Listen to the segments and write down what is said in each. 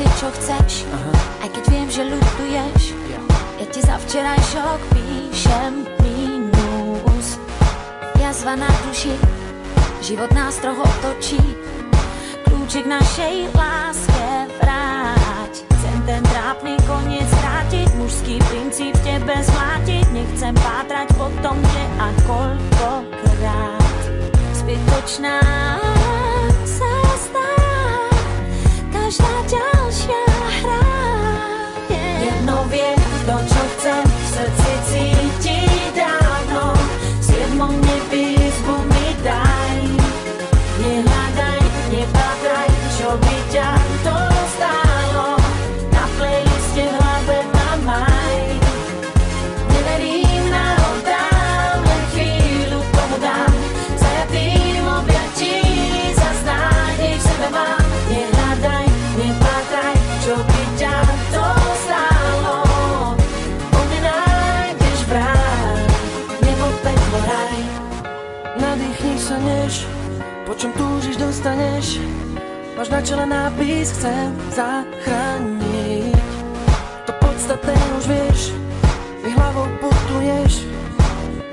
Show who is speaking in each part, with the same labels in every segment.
Speaker 1: si, čo chceš, aj keď viem, že ľutuješ. Ja ti za včerajšok píšem mínus. Jazva na duši, život nás trochu otočí. Kľúčik našej láske vráť. Chcem ten trápny koniec vrátiť, mužský princíp v tebe zvlátiť. Nechcem pátrať po tom, kde a koľkokrát zbytočná sa zdá každá ďalšia hra. Jedno viem, to čo chcem, v srdci cíti dávno. V siedmom nebi izbu mi daj. Nehľadaj, nepátraj, čo by ťa to stálo. Na playliste v hlave mám maj. Neverím nahodám, len chvíľu tomu dám. Zajatým objatí zas nádej v sebe mám. Nehľadaj, nepátraj, čo by ťa to stálo. Po mne nájdeš vrát, nebo peklo raj.
Speaker 2: Nadýchni sa než, po čom túžiš dostaneš. Máš na čele nápis, chcem zachrániť. To podstatné už vieš, ty hlavou putuješ.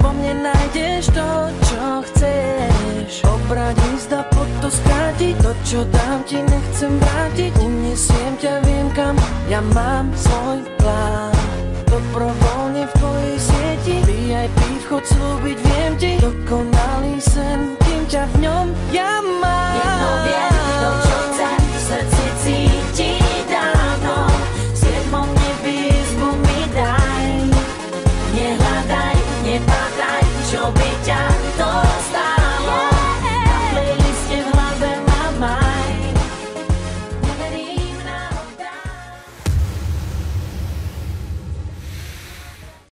Speaker 2: Po mne nájdeš to, čo chceš. Obrať jízda, pod to skrátiť. To, čo dám ti, nechcem vrátiť. Unesiem ťa, viem kam, ja mám svoj plán. Dobrovoľne v tvojej sieti, VIP vchod slúbiť viem ti. Dokonalý sen, kým ťa v ňom ja mám.
Speaker 1: Jedno viem, to čo chcem, v srdci cíti dávno. V siedmom nebi izbu mi daj. Nehľadaj, nepátraj, čo by ťa